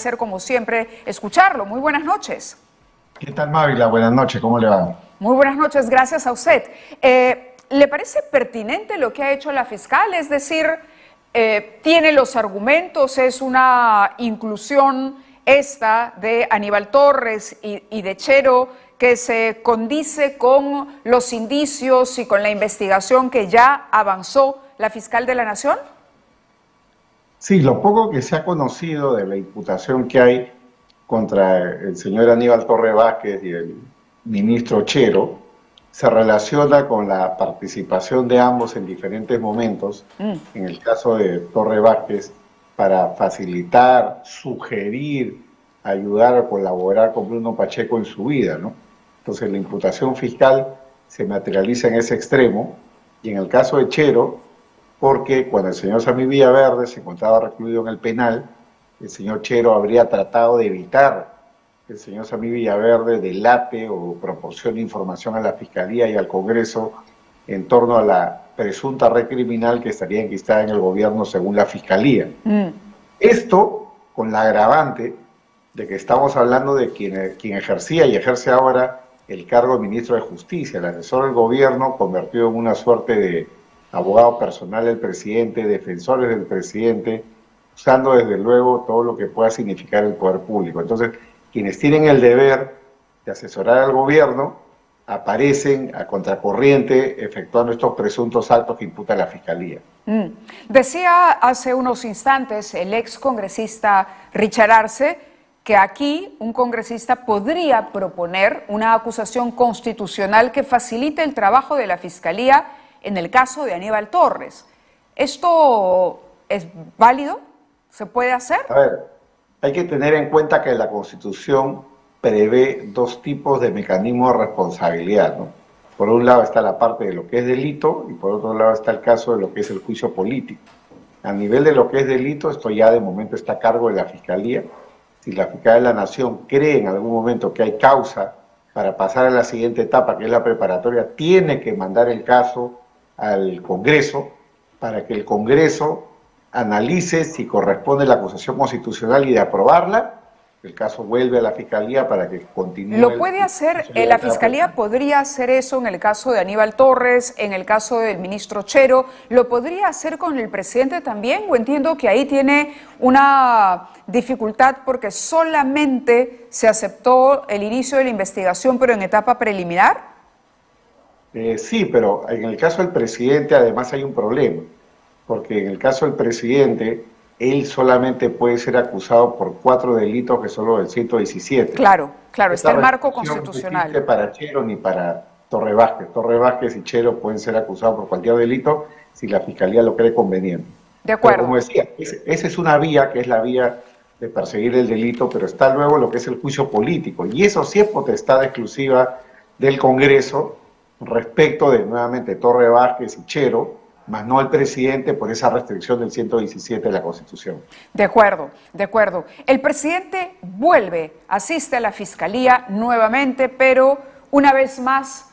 placer, como siempre, escucharlo. Muy buenas noches. ¿Qué tal, Mávila? Buenas noches, ¿cómo le va? Muy buenas noches, gracias a usted. ¿Le parece pertinente lo que ha hecho la fiscal? Es decir, tiene los argumentos, es una inclusión esta de Aníbal Torres y de Chero que se condice con los indicios y con la investigación que ya avanzó la fiscal de la Nación. Sí, lo poco que se ha conocido de la imputación que hay contra el señor Aníbal Torres Vázquez y el ministro Chero se relaciona con la participación de ambos en diferentes momentos, en el caso de Torres Vázquez, para facilitar, sugerir, ayudar a colaborar con Bruno Pacheco en su vida, ¿no? Entonces la imputación fiscal se materializa en ese extremo, y en el caso de Chero, porque cuando el señor Samir Villaverde se encontraba recluido en el penal, el señor Chero habría tratado de evitar que el señor Samir Villaverde delate o proporcione información a la Fiscalía y al Congreso en torno a la presunta red criminal que estaría enquistada en el gobierno según la Fiscalía. Esto con la agravante de que estamos hablando de quien ejercía y ejerce ahora el cargo de ministro de Justicia, el asesor del gobierno, convertido en una suerte de abogado personal del presidente, defensores del presidente, usando desde luego todo lo que pueda significar el poder público. Entonces, quienes tienen el deber de asesorar al gobierno aparecen a contracorriente efectuando estos presuntos actos que imputa la Fiscalía. Decía hace unos instantes el ex congresista Richard Arce que aquí un congresista podría proponer una acusación constitucional que facilite el trabajo de la Fiscalía en el caso de Aníbal Torres. ¿Esto es válido? ¿Se puede hacer? A ver, hay que tener en cuenta que la Constitución prevé dos tipos de mecanismos de responsabilidad, ¿no? Por un lado está la parte de lo que es delito y por otro lado está el caso de lo que es el juicio político. A nivel de lo que es delito, esto ya de momento está a cargo de la Fiscalía. Si la Fiscalía de la Nación cree en algún momento que hay causa para pasar a la siguiente etapa, que es la preparatoria, tiene que mandar el caso al Congreso para que el Congreso analice si corresponde la acusación constitucional y de aprobarla, el caso vuelve a la Fiscalía para que continúe. ¿Lo puede hacer? ¿La Fiscalía podría hacer eso en el caso de Aníbal Torres, en el caso del ministro Chero? ¿Lo podría hacer con el presidente también? O entiendo que ahí tiene una dificultad porque solamente se aceptó el inicio de la investigación, pero en etapa preliminar. Sí, pero en el caso del presidente además hay un problema, porque en el caso del presidente, él solamente puede ser acusado por 4 delitos que son los del 117. Claro, claro, está el marco constitucional. No existe para Chero ni para Torres Vázquez. Torres Vázquez y Chero pueden ser acusados por cualquier delito si la Fiscalía lo cree conveniente. De acuerdo. Pero como decía, esa es una vía, que es la vía de perseguir el delito, pero está luego lo que es el juicio político, y eso sí es potestad exclusiva del Congreso respecto de, nuevamente, Torres Vázquez y Chero, más no el presidente por esa restricción del 117 de la Constitución. De acuerdo, de acuerdo. El presidente vuelve, asiste a la Fiscalía nuevamente, pero una vez más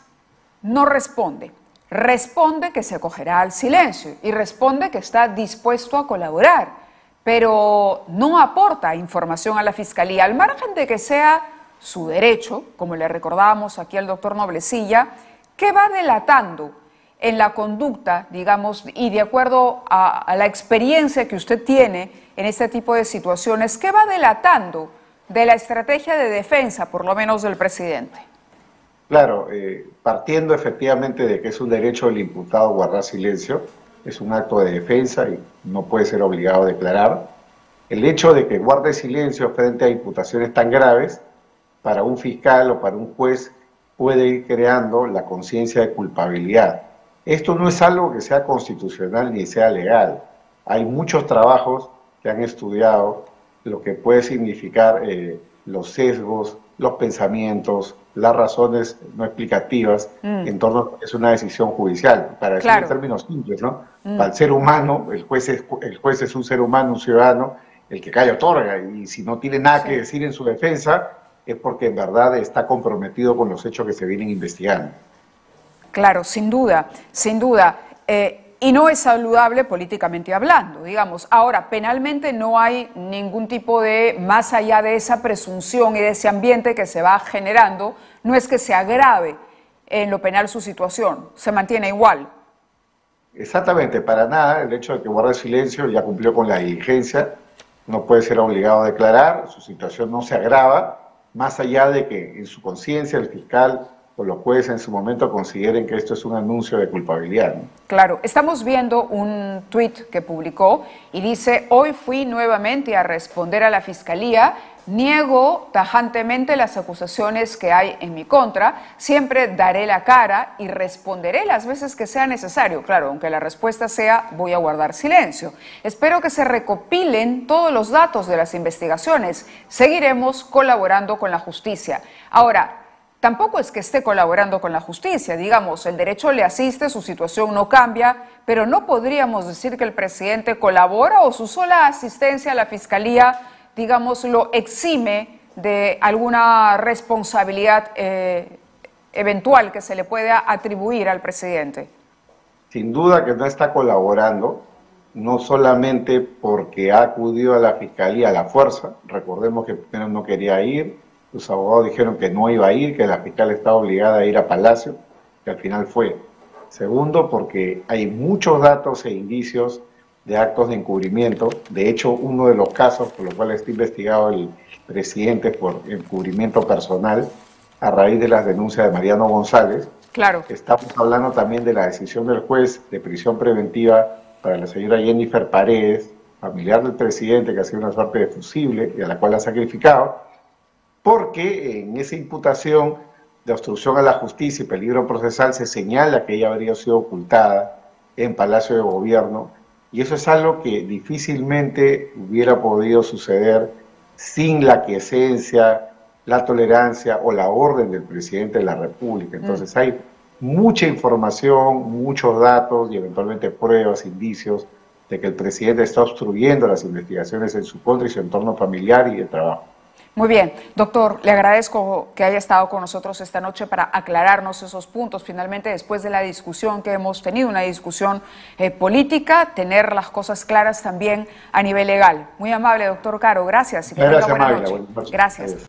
no responde. Responde que se acogerá al silencio y responde que está dispuesto a colaborar, pero no aporta información a la Fiscalía, al margen de que sea su derecho, como le recordábamos aquí al doctor Noblecilla, que va delatando en la conducta, digamos, y de acuerdo a la experiencia que usted tiene en este tipo de situaciones, ¿qué va delatando de la estrategia de defensa, por lo menos del presidente? Claro, partiendo efectivamente de que es un derecho del imputado guardar silencio, es un acto de defensa y no puede ser obligado a declarar. El hecho de que guarde silencio frente a imputaciones tan graves, para un fiscal o para un juez, puede ir creando la conciencia de culpabilidad. Esto no es algo que sea constitucional ni sea legal. Hay muchos trabajos que han estudiado lo que puede significar los sesgos, los pensamientos, las razones no explicativas en torno a lo que es una decisión judicial. Para decirlo en términos simples, ¿no? Para el ser humano, el juez es un ser humano, un ciudadano, el que calla otorga, y si no tiene nada que decir en su defensa, es porque en verdad está comprometido con los hechos que se vienen investigando. Claro, sin duda, sin duda. y no es saludable políticamente hablando, digamos. Ahora, penalmente no hay ningún tipo de, más allá de esa presunción y de ese ambiente que se va generando, no es que se agrave en lo penal su situación, se mantiene igual. Exactamente, para nada. El hecho de que guarde silencio ya cumplió con la diligencia, no puede ser obligado a declarar, su situación no se agrava, más allá de que en su conciencia el fiscal o los jueces en su momento consideren que esto es un anuncio de culpabilidad, ¿no? Claro, estamos viendo un tuit que publicó y dice: hoy fui nuevamente a responder a la Fiscalía, niego tajantemente las acusaciones que hay en mi contra, siempre daré la cara y responderé las veces que sea necesario. Claro, aunque la respuesta sea voy a guardar silencio. Espero que se recopilen todos los datos de las investigaciones. Seguiremos colaborando con la justicia. Ahora, tampoco es que esté colaborando con la justicia, digamos, el derecho le asiste, su situación no cambia, pero no podríamos decir que el presidente colabora o su sola asistencia a la Fiscalía, digamos, lo exime de alguna responsabilidad eventual que se le pueda atribuir al presidente. Sin duda que no está colaborando, no solamente porque ha acudido a la Fiscalía a la fuerza, recordemos que primero no quería ir, los abogados dijeron que no iba a ir, que la fiscal estaba obligada a ir a Palacio, que al final fue. Segundo, porque hay muchos datos e indicios de actos de encubrimiento. De hecho, uno de los casos por los cuales está investigado el presidente por encubrimiento personal, a raíz de las denuncias de Mariano González. Claro. Estamos hablando también de la decisión del juez de prisión preventiva para la señora Jennifer Paredes, familiar del presidente, que ha sido una suerte de fusible y a la cual ha sacrificado, porque en esa imputación de obstrucción a la justicia y peligro procesal se señala que ella habría sido ocultada en Palacio de Gobierno, y eso es algo que difícilmente hubiera podido suceder sin la quiesencia, la tolerancia o la orden del presidente de la República. Entonces hay mucha información, muchos datos y eventualmente pruebas, indicios de que el presidente está obstruyendo las investigaciones en su contra y su entorno familiar y de trabajo. Muy bien, doctor, le agradezco que haya estado con nosotros esta noche para aclararnos esos puntos. Finalmente, después de la discusión que hemos tenido, una discusión política, tener las cosas claras también a nivel legal. Muy amable, doctor Caro, gracias. Y que tenga buena noche. Gracias. Adiós.